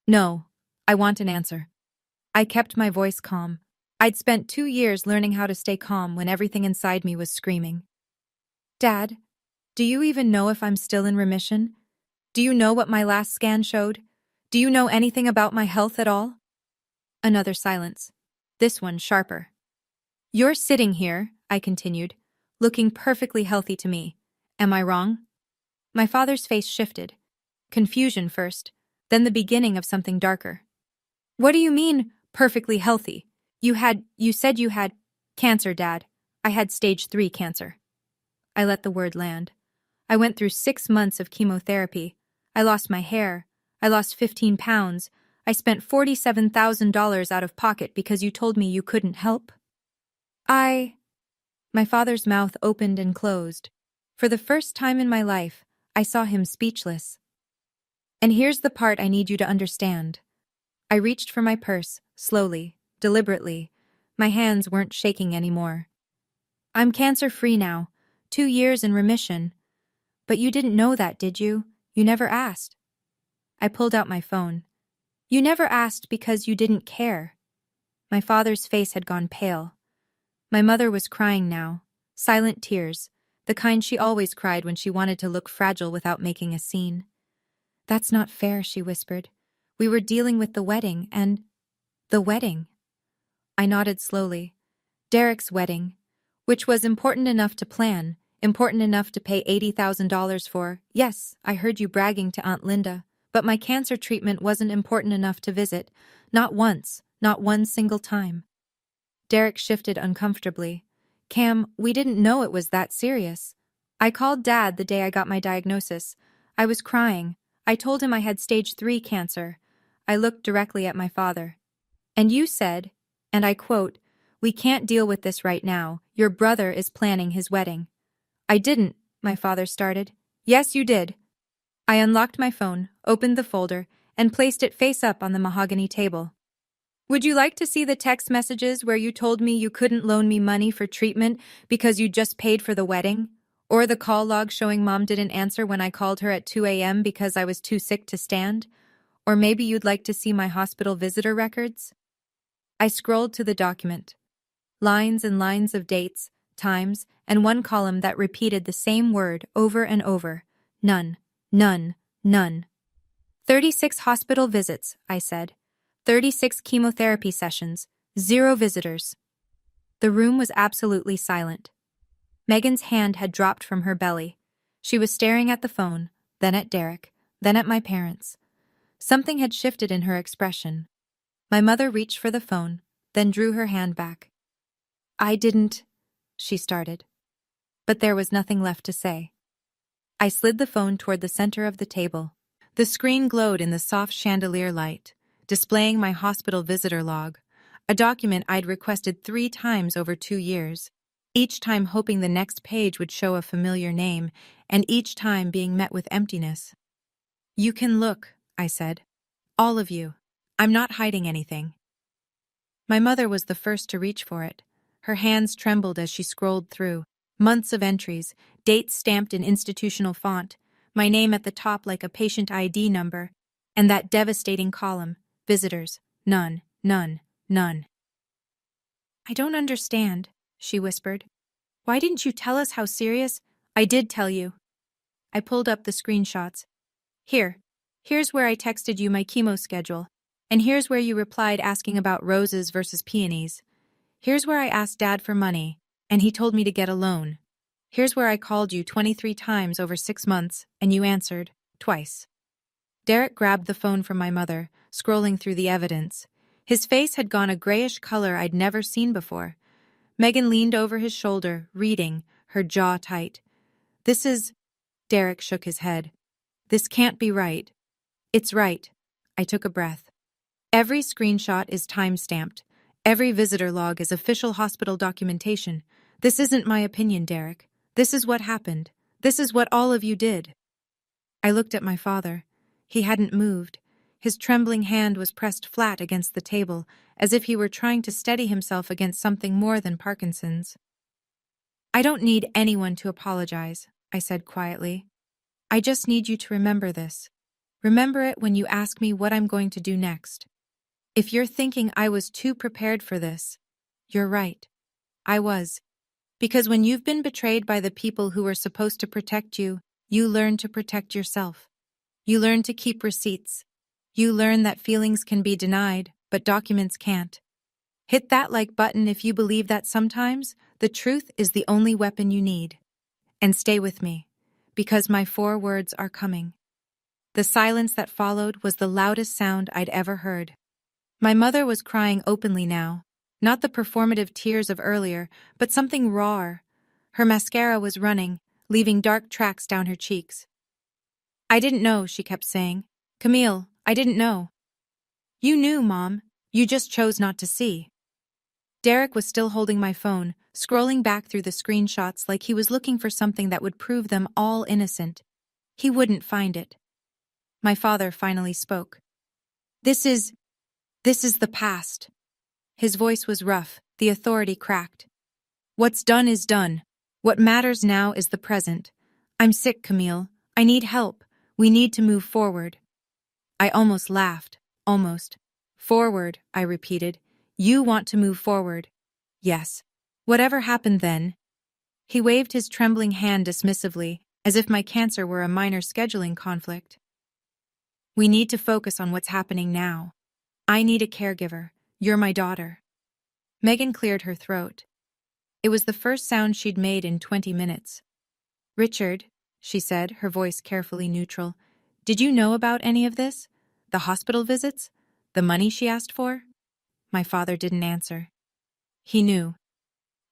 "No, I want an answer." I kept my voice calm. I'd spent 2 years learning how to stay calm when everything inside me was screaming. "Dad, do you even know if I'm still in remission? Do you know what my last scan showed? Do you know anything about my health at all?" Another silence. This one sharper. "You're sitting here," I continued, "looking perfectly healthy to me. Am I wrong?" My father's face shifted. Confusion first, then the beginning of something darker. "What do you mean, perfectly healthy? You said you had cancer, Dad. I had stage 3 cancer." I let the word land. I went through 6 months of chemotherapy. I lost my hair. I lost 15 pounds. I spent $47,000 out of pocket because you told me you couldn't help. My father's mouth opened and closed. For the first time in my life, I saw him speechless. "And here's the part I need you to understand." I reached for my purse, slowly, deliberately. My hands weren't shaking anymore. "I'm cancer-free now, 2 years in remission. But you didn't know that, did you? You never asked." I pulled out my phone. "You never asked because you didn't care." My father's face had gone pale. My mother was crying now, silent tears, the kind she always cried when she wanted to look fragile without making a scene. "That's not fair," she whispered. "We were dealing with the wedding and—" "The wedding?" I nodded slowly. Derek's wedding, which was important enough to plan, important enough to pay $80,000 for. Yes, I heard you bragging to Aunt Linda, but my cancer treatment wasn't important enough to visit. Not once, not one single time. Derek shifted uncomfortably. "Cam, we didn't know it was that serious. I called Dad the day I got my diagnosis. I was crying. I told him I had stage 3 cancer." I looked directly at my father. "And you said, and I quote, 'We can't deal with this right now. Your brother is planning his wedding.'" "I didn't," my father started. "Yes, you did." I unlocked my phone, opened the folder, and placed it face up on the mahogany table. "Would you like to see the text messages where you told me you couldn't loan me money for treatment because you just paid for the wedding? Or the call log showing Mom didn't answer when I called her at 2 a.m. because I was too sick to stand? Or maybe you'd like to see my hospital visitor records?" I scrolled to the document. Lines and lines of dates, times, and one column that repeated the same word over and over. None, none, none. 36 hospital visits, I said. 36 chemotherapy sessions, 0 visitors. The room was absolutely silent. Megan's hand had dropped from her belly. She was staring at the phone, then at Derek, then at my parents. Something had shifted in her expression. My mother reached for the phone, then drew her hand back. "I didn't," she started. But there was nothing left to say. I slid the phone toward the center of the table. The screen glowed in the soft chandelier light, displaying my hospital visitor log, a document I'd requested 3 times over 2 years, each time hoping the next page would show a familiar name, and each time being met with emptiness. "You can look," I said. "All of you. I'm not hiding anything." My mother was the first to reach for it. Her hands trembled as she scrolled through. Months of entries, dates stamped in institutional font, my name at the top like a patient ID number, and that devastating column, visitors, none, none, none. "I don't understand," she whispered. "Why didn't you tell us how serious—" "I did tell you." I pulled up the screenshots. Here's where I texted you my chemo schedule, and here's where you replied asking about roses versus peonies. Here's where I asked Dad for money, and he told me to get a loan. Here's where I called you 23 times over 6 months, and you answered, twice. Derek grabbed the phone from my mother, scrolling through the evidence. His face had gone a grayish color I'd never seen before. Megan leaned over his shoulder, reading, her jaw tight. "This is—" Derek shook his head. "This can't be right." "It's right." I took a breath. "Every screenshot is time-stamped. Every visitor log is official hospital documentation. This isn't my opinion, Derek. This is what happened. This is what all of you did. I looked at my father. He hadn't moved. His trembling hand was pressed flat against the table, as if he were trying to steady himself against something more than Parkinson's. I don't need anyone to apologize, I said quietly. I just need you to remember this. Remember it when you ask me what I'm going to do next. If you're thinking I was too prepared for this, you're right. I was. Because when you've been betrayed by the people who were supposed to protect you, you learn to protect yourself. You learn to keep receipts. You learn that feelings can be denied, but documents can't. Hit that like button if you believe that sometimes the truth is the only weapon you need. And stay with me, because my 4 words are coming. The silence that followed was the loudest sound I'd ever heard. My mother was crying openly now, not the performative tears of earlier, but something rawer. Her mascara was running, leaving dark tracks down her cheeks. I didn't know, she kept saying. Camille, I didn't know. You knew, Mom. You just chose not to see. Derek was still holding my phone, scrolling back through the screenshots like he was looking for something that would prove them all innocent. He wouldn't find it. My father finally spoke. This is the past. His voice was rough, the authority cracked. What's done is done. What matters now is the present. I'm sick, Camille. I need help. We need to move forward. I almost laughed. Almost. Forward, I repeated. You want to move forward. Yes. Whatever happened then? He waved his trembling hand dismissively, as if my cancer were a minor scheduling conflict. We need to focus on what's happening now. I need a caregiver. You're my daughter. Megan cleared her throat. It was the first sound she'd made in 20 minutes. Richard, she said, her voice carefully neutral, did you know about any of this? The hospital visits? The money she asked for? My father didn't answer. He knew.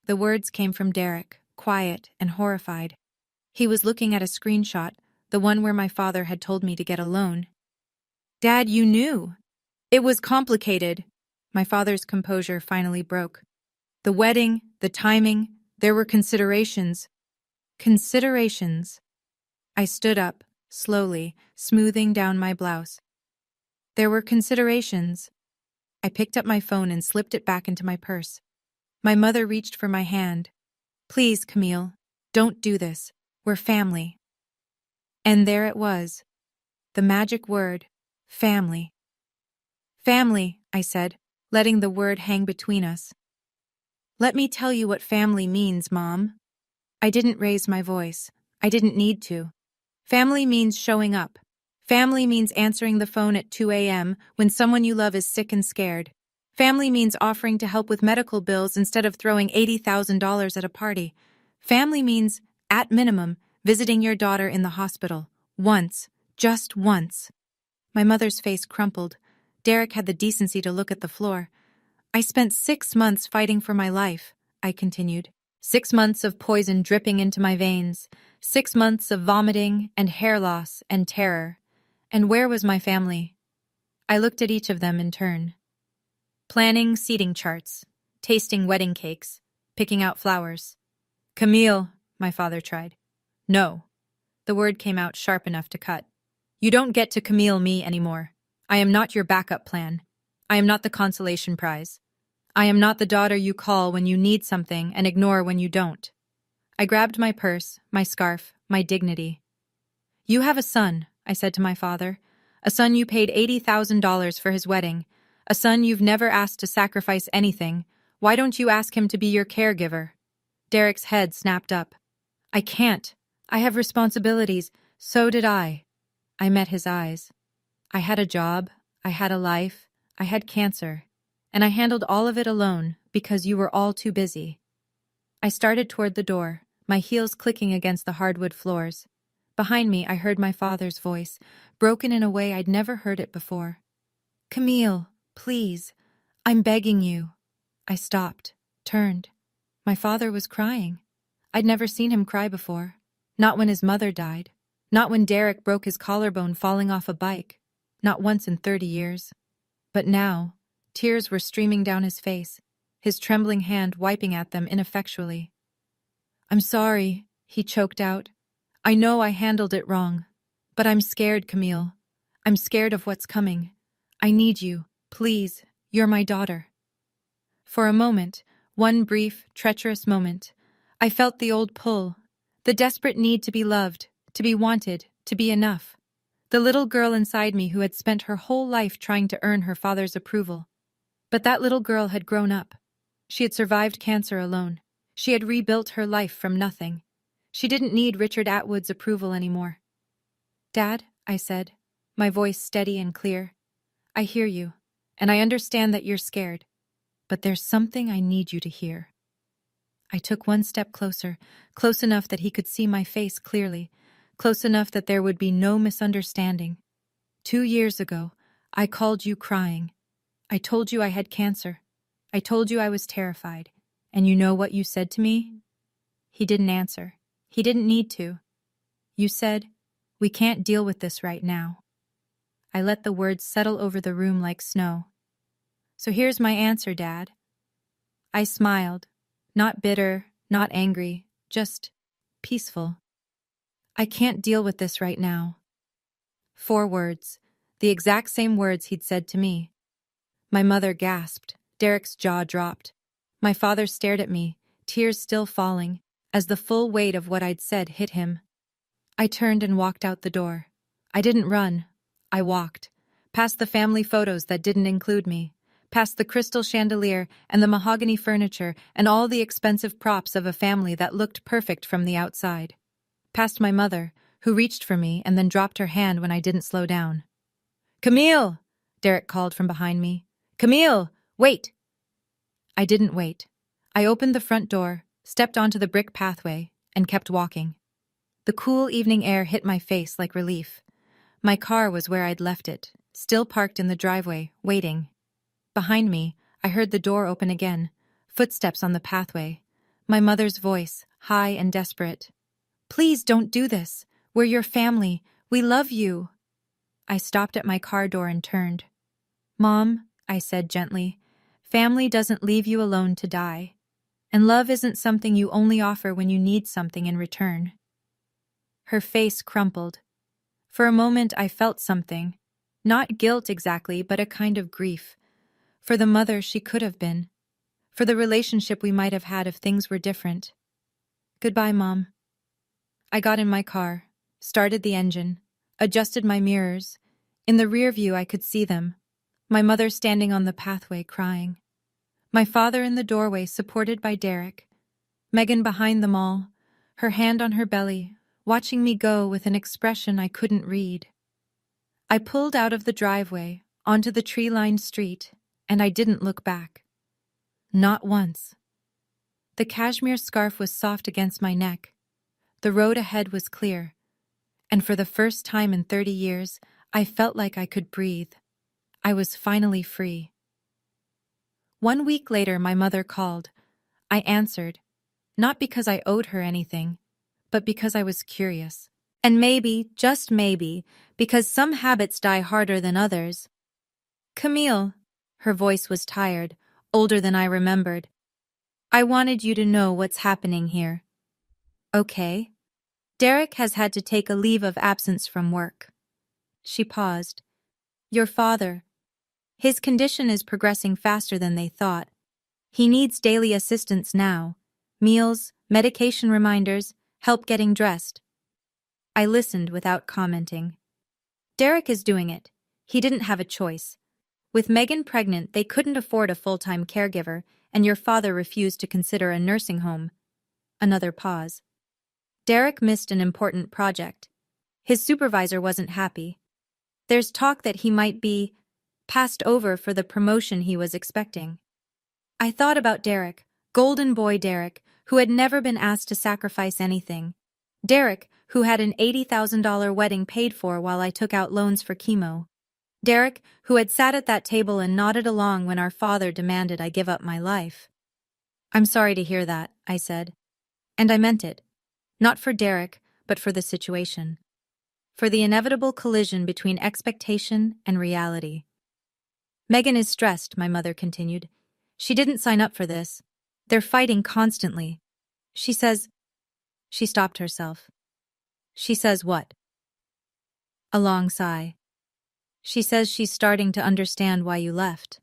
The words came from Derek, quiet and horrified. He was looking at a screenshot, the one where my father had told me to get a loan. Dad, you knew. It was complicated. My father's composure finally broke. The wedding, the timing, there were considerations. Considerations. I stood up, slowly, smoothing down my blouse. There were considerations. I picked up my phone and slipped it back into my purse. My mother reached for my hand. Please, Camille, don't do this. We're family. And there it was. The magic word, family. Family, I said, letting the word hang between us. Let me tell you what family means, Mom. I didn't raise my voice. I didn't need to. Family means showing up. Family means answering the phone at 2 a.m. when someone you love is sick and scared. Family means offering to help with medical bills instead of throwing $80,000 at a party. Family means, at minimum, visiting your daughter in the hospital. Once. Just once. My mother's face crumpled. Derek had the decency to look at the floor. I spent 6 months fighting for my life, I continued. 6 months of poison dripping into my veins. 6 months of vomiting and hair loss and terror. And where was my family? I looked at each of them in turn. Planning seating charts, tasting wedding cakes, picking out flowers. Camille, my father tried. No. The word came out sharp enough to cut. You don't get to Camille me anymore. I am not your backup plan. I am not the consolation prize. I am not the daughter you call when you need something and ignore when you don't. I grabbed my purse, my scarf, my dignity. You have a son, I said to my father. A son you paid $80,000 for his wedding. A son you've never asked to sacrifice anything. Why don't you ask him to be your caregiver? Derek's head snapped up. I can't. I have responsibilities. So did I. I met his eyes. I had a job. I had a life. I had cancer. And I handled all of it alone because you were all too busy. I started toward the door, my heels clicking against the hardwood floors. Behind me, I heard my father's voice, broken in a way I'd never heard it before. Camille, please, I'm begging you. I stopped, turned. My father was crying. I'd never seen him cry before. Not when his mother died. Not when Derek broke his collarbone falling off a bike. Not once in 30 years. But now, Tears were streaming down his face, his trembling hand wiping at them ineffectually. "I'm sorry," he choked out. "I know I handled it wrong. But I'm scared, Camille. I'm scared of what's coming. I need you. Please, you're my daughter." For a moment, one brief, treacherous moment, I felt the old pull, the desperate need to be loved, to be wanted, to be enough. The little girl inside me who had spent her whole life trying to earn her father's approval. But that little girl had grown up. She had survived cancer alone. She had rebuilt her life from nothing. She didn't need Richard Atwood's approval anymore. "Dad," I said, my voice steady and clear, "I hear you, and I understand that you're scared. But there's something I need you to hear." I took one step closer, close enough that he could see my face clearly, close enough that there would be no misunderstanding. 2 years ago, I called you crying. I told you I had cancer. I told you I was terrified. And you know what you said to me? He didn't answer. He didn't need to. You said, "We can't deal with this right now." I let the words settle over the room like snow. "So here's my answer, Dad." I smiled. Not bitter, not angry, just peaceful. "I can't deal with this right now." 4 words, the exact same words he'd said to me. My mother gasped. Derek's jaw dropped. My father stared at me, tears still falling, as the full weight of what I'd said hit him. I turned and walked out the door. I didn't run. I walked. Past the family photos that didn't include me. Past the crystal chandelier and the mahogany furniture and all the expensive props of a family that looked perfect from the outside. Past my mother, who reached for me and then dropped her hand when I didn't slow down. "Camille!" Derek called from behind me. "Camille! Wait!" I didn't wait. I opened the front door, stepped onto the brick pathway, and kept walking. The cool evening air hit my face like relief. My car was where I'd left it, still parked in the driveway, waiting. Behind me, I heard the door open again, footsteps on the pathway. My mother's voice, high and desperate. "Please don't do this. We're your family. We love you." I stopped at my car door and turned. "Mom," I said gently, "family doesn't leave you alone to die. And love isn't something you only offer when you need something in return." Her face crumpled. For a moment I felt something. Not guilt exactly, but a kind of grief. For the mother she could have been. For the relationship we might have had if things were different. "Goodbye, Mom." I got in my car, started the engine, adjusted my mirrors. In the rear view I could see them. My mother standing on the pathway crying. My father in the doorway supported by Derek. Megan behind them all, her hand on her belly, watching me go with an expression I couldn't read. I pulled out of the driveway, onto the tree-lined street, and I didn't look back. Not once. The cashmere scarf was soft against my neck. The road ahead was clear. And for the first time in 30 years, I felt like I could breathe. I was finally free. 1 week later, my mother called. I answered, not because I owed her anything, but because I was curious. And maybe, just maybe, because some habits die harder than others. "Camille," her voice was tired, older than I remembered. "I wanted you to know what's happening here." "Okay." "Derek has had to take a leave of absence from work." She paused. "Your father. His condition is progressing faster than they thought. He needs daily assistance now. Meals, medication reminders, help getting dressed." I listened without commenting. "Derek is doing it. He didn't have a choice. With Megan pregnant, they couldn't afford a full-time caregiver, and your father refused to consider a nursing home." Another pause. "Derek missed an important project. His supervisor wasn't happy. There's talk that he might be passed over for the promotion he was expecting." I thought about Derek, golden boy Derek, who had never been asked to sacrifice anything. Derek, who had an $80,000 wedding paid for while I took out loans for chemo. Derek, who had sat at that table and nodded along when our father demanded I give up my life. "I'm sorry to hear that," I said. And I meant it. Not for Derek, but for the situation. For the inevitable collision between expectation and reality. Megan is stressed, my mother continued. She didn't sign up for this. They're fighting constantly. She says. She stopped herself. She says what? A long sigh. She says she's starting to understand why you left.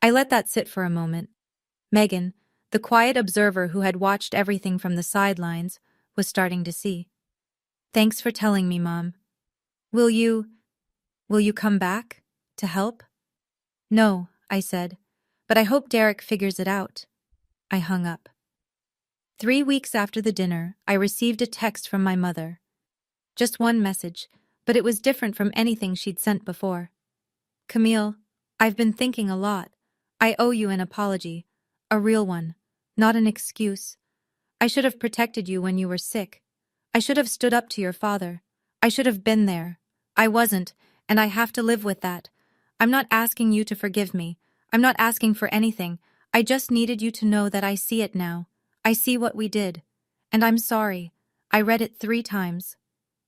I let that sit for a moment. Megan, the quiet observer who had watched everything from the sidelines, was starting to see. Thanks for telling me, Mom. Will you come back? To help? No, I said, but I hope Derek figures it out. I hung up. 3 weeks after the dinner, I received a text from my mother. Just one message, but it was different from anything she'd sent before. Camille, I've been thinking a lot. I owe you an apology. A real one, not an excuse. I should have protected you when you were sick. I should have stood up to your father. I should have been there. I wasn't, and I have to live with that. I'm not asking you to forgive me. I'm not asking for anything. I just needed you to know that I see it now. I see what we did. And I'm sorry. I read it 3 times.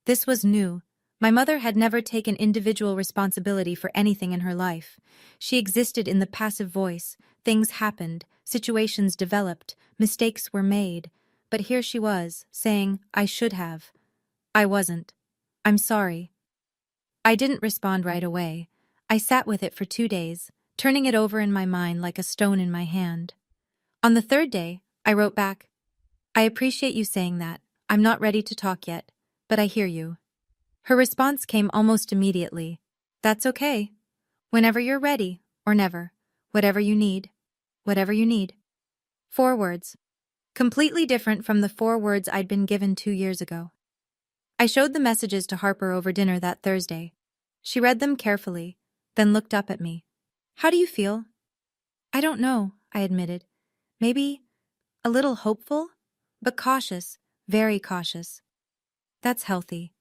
This was new. My mother had never taken individual responsibility for anything in her life. She existed in the passive voice. Things happened, situations developed, mistakes were made. But here she was, saying, I should have. I wasn't. I'm sorry. I didn't respond right away. I sat with it for 2 days, turning it over in my mind like a stone in my hand. On the 3rd day, I wrote back, I appreciate you saying that. I'm not ready to talk yet, but I hear you. Her response came almost immediately. That's okay. Whenever you're ready, or never. Whatever you need. Whatever you need. 4 words. Completely different from the 4 words I'd been given 2 years ago. I showed the messages to Harper over dinner that Thursday. She read them carefully, then looked up at me. How do you feel? I don't know, I admitted. Maybe a little hopeful, but cautious, very cautious. That's healthy.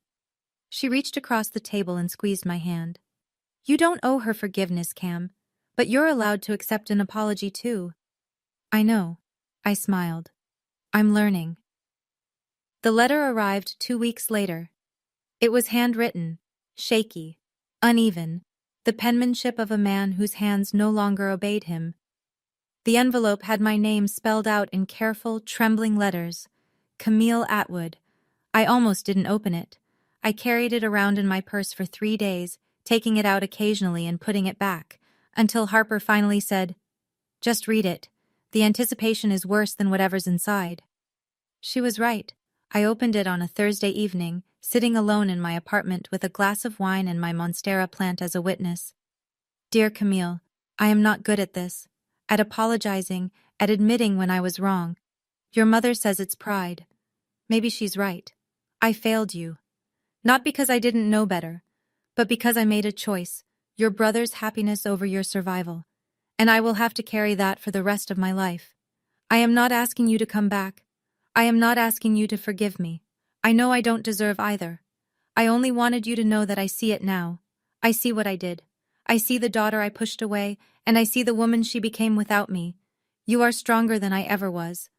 She reached across the table and squeezed my hand. You don't owe her forgiveness, Cam, but you're allowed to accept an apology too. I know. I smiled. I'm learning. The letter arrived 2 weeks later. It was handwritten, shaky, uneven, the penmanship of a man whose hands no longer obeyed him. The envelope had my name spelled out in careful, trembling letters. Camille Atwood. I almost didn't open it. I carried it around in my purse for 3 days, taking it out occasionally and putting it back, until Harper finally said, Just read it. The anticipation is worse than whatever's inside. She was right. I opened it on a Thursday evening, sitting alone in my apartment with a glass of wine and my Monstera plant as a witness. Dear Camille, I am not good at this. At apologizing, at admitting when I was wrong. Your mother says it's pride. Maybe she's right. I failed you. Not because I didn't know better, but because I made a choice, your brother's happiness over your survival. And I will have to carry that for the rest of my life. I am not asking you to come back. I am not asking you to forgive me. I know I don't deserve either. I only wanted you to know that I see it now. I see what I did. I see the daughter I pushed away, and I see the woman she became without me. You are stronger than I ever was.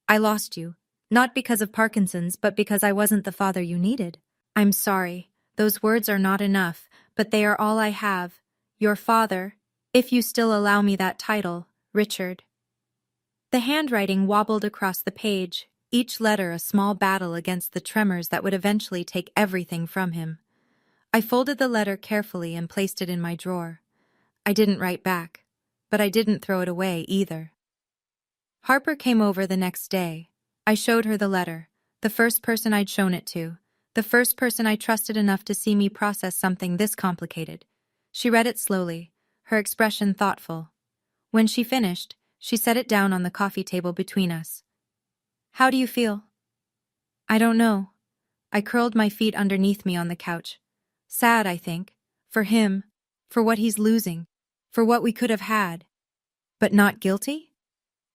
I lost you, not because of Parkinson's, but because I wasn't the father you needed. I'm sorry. Those words are not enough, but they are all I have. Your father, if you still allow me that title, Richard. The handwriting wobbled across the page, each letter a small battle against the tremors that would eventually take everything from him. I folded the letter carefully and placed it in my drawer. I didn't write back, but I didn't throw it away either. Harper came over the next day. I showed her the letter, the first person I'd shown it to, the first person I trusted enough to see me process something this complicated. She read it slowly, her expression thoughtful. When she finished, she set it down on the coffee table between us. How do you feel? I don't know. I curled my feet underneath me on the couch. Sad, I think. For him. For what he's losing. For what we could have had. But not guilty?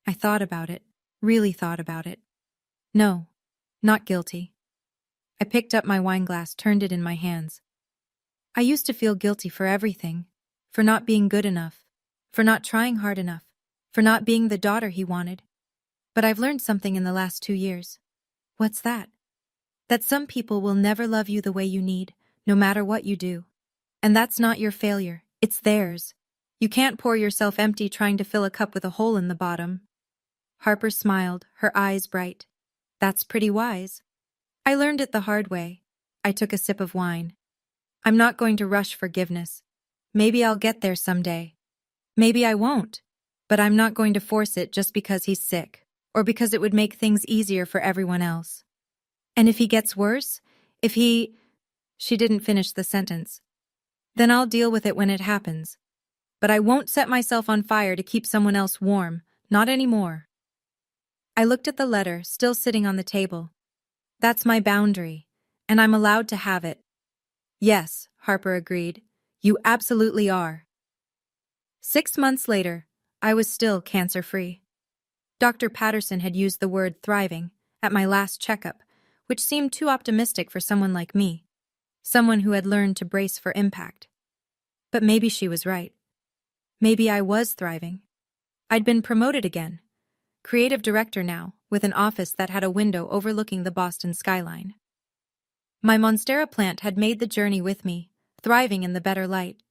I thought about it. Really thought about it. No. Not guilty. I picked up my wineglass, turned it in my hands. I used to feel guilty for everything. For not being good enough. For not trying hard enough. For not being the daughter he wanted. But I've learned something in the last 2 years. What's that? That some people will never love you the way you need, no matter what you do. And that's not your failure, it's theirs. You can't pour yourself empty trying to fill a cup with a hole in the bottom. Harper smiled, her eyes bright. That's pretty wise. I learned it the hard way. I took a sip of wine. I'm not going to rush forgiveness. Maybe I'll get there someday. Maybe I won't. But I'm not going to force it just because he's sick, or because it would make things easier for everyone else. And if he gets worse? If he… She didn't finish the sentence. Then I'll deal with it when it happens. But I won't set myself on fire to keep someone else warm, not anymore. I looked at the letter, still sitting on the table. That's my boundary, and I'm allowed to have it. Yes, Harper agreed. You absolutely are. 6 months later, I was still cancer-free. Dr. Patterson had used the word thriving at my last checkup, which seemed too optimistic for someone like me, someone who had learned to brace for impact. But maybe she was right. Maybe I was thriving. I'd been promoted again. Creative director now, with an office that had a window overlooking the Boston skyline. My Monstera plant had made the journey with me, thriving in the better light.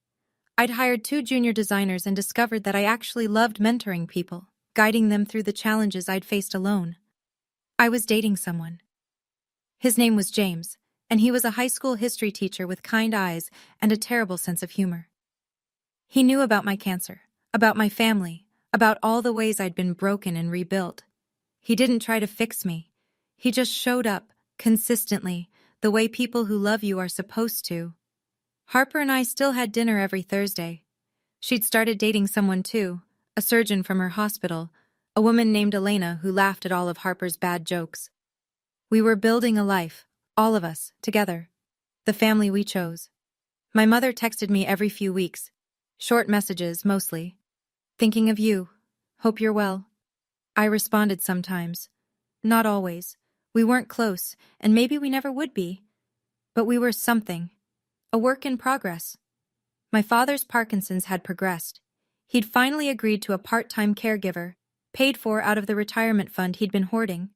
I'd hired 2 junior designers and discovered that I actually loved mentoring people, guiding them through the challenges I'd faced alone. I was dating someone. His name was James, and he was a high school history teacher with kind eyes and a terrible sense of humor. He knew about my cancer, about my family, about all the ways I'd been broken and rebuilt. He didn't try to fix me. He just showed up, consistently, the way people who love you are supposed to. Harper and I still had dinner every Thursday. She'd started dating someone too, a surgeon from her hospital, a woman named Elena who laughed at all of Harper's bad jokes. We were building a life, all of us, together. The family we chose. My mother texted me every few weeks. Short messages, mostly. Thinking of you. Hope you're well. I responded sometimes. Not always. We weren't close, and maybe we never would be. But we were something. A work in progress. My father's Parkinson's had progressed. He'd finally agreed to a part-time caregiver, paid for out of the retirement fund he'd been hoarding.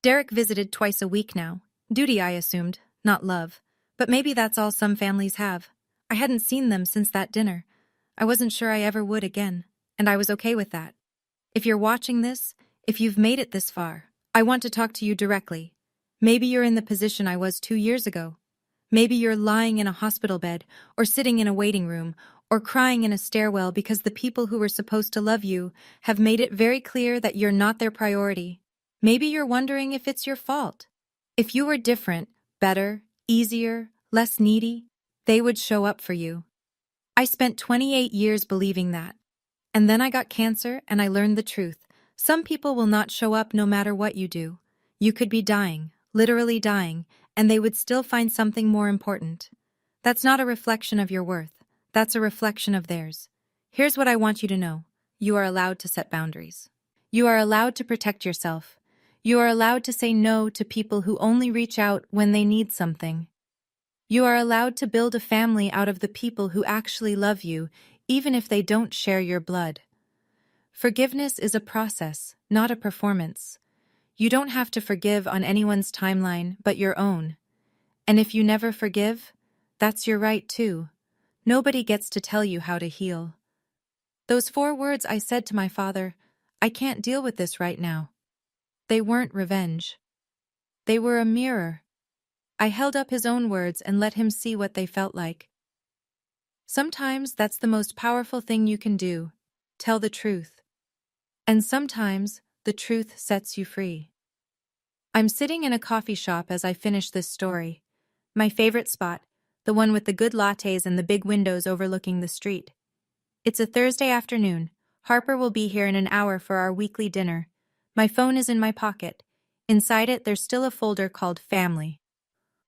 Derek visited twice a week now. Duty, I assumed, not love. But maybe that's all some families have. I hadn't seen them since that dinner. I wasn't sure I ever would again, and I was okay with that. If you're watching this, if you've made it this far, I want to talk to you directly. Maybe you're in the position I was 2 years ago. Maybe you're lying in a hospital bed, or sitting in a waiting room, or crying in a stairwell because the people who were supposed to love you have made it very clear that you're not their priority. Maybe you're wondering if it's your fault. If you were different, better, easier, less needy, they would show up for you. I spent 28 years believing that. And then I got cancer and I learned the truth. Some people will not show up no matter what you do. You could be dying, literally dying, and they would still find something more important. That's not a reflection of your worth. That's a reflection of theirs. Here's what I want you to know. You are allowed to set boundaries. You are allowed to protect yourself. You are allowed to say no to people who only reach out when they need something. You are allowed to build a family out of the people who actually love you, even if they don't share your blood. Forgiveness is a process, not a performance. You don't have to forgive on anyone's timeline but your own. And if you never forgive, that's your right too. Nobody gets to tell you how to heal. Those 4 words I said to my father, I can't deal with this right now. They weren't revenge. They were a mirror. I held up his own words and let him see what they felt like. Sometimes that's the most powerful thing you can do. Tell the truth. And sometimes the truth sets you free. I'm sitting in a coffee shop as I finish this story. My favorite spot, the one with the good lattes and the big windows overlooking the street. It's a Thursday afternoon. Harper will be here in an hour for our weekly dinner. My phone is in my pocket. Inside it, there's still a folder called Family.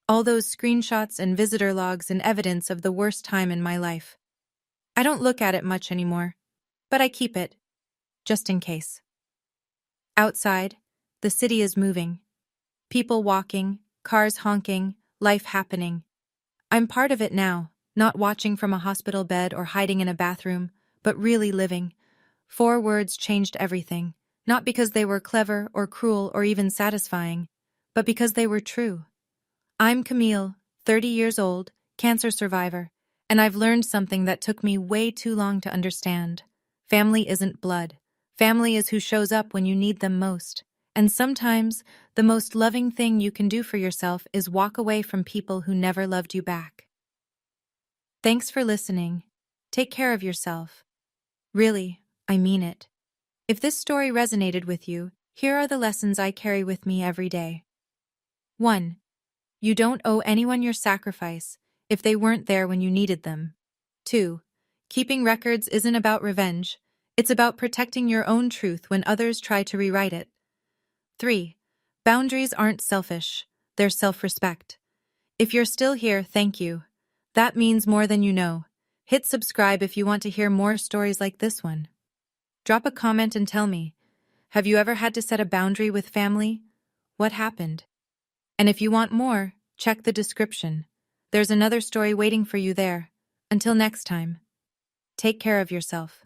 All those screenshots and visitor logs and evidence of the worst time in my life. I don't look at it much anymore, but I keep it, just in case. Outside, the city is moving. People walking, cars honking, life happening. I'm part of it now, not watching from a hospital bed or hiding in a bathroom, but really living. 4 words changed everything, not because they were clever or cruel or even satisfying, but because they were true. I'm Camille, 30 years old, cancer survivor, And I've learned something that took me way too long to understand. Family isn't blood. Family is who shows up when you need them most. And sometimes, the most loving thing you can do for yourself is walk away from people who never loved you back. Thanks for listening. Take care of yourself. Really, I mean it. If this story resonated with you, here are the lessons I carry with me every day. 1. You don't owe anyone your sacrifice if they weren't there when you needed them. 2. Keeping records isn't about revenge. It's about protecting your own truth when others try to rewrite it. 3. Boundaries aren't selfish. They're self-respect. If you're still here, thank you. That means more than you know. Hit subscribe if you want to hear more stories like this one. Drop a comment and tell me, have you ever had to set a boundary with family? What happened? And if you want more, check the description. There's another story waiting for you there. Until next time, take care of yourself.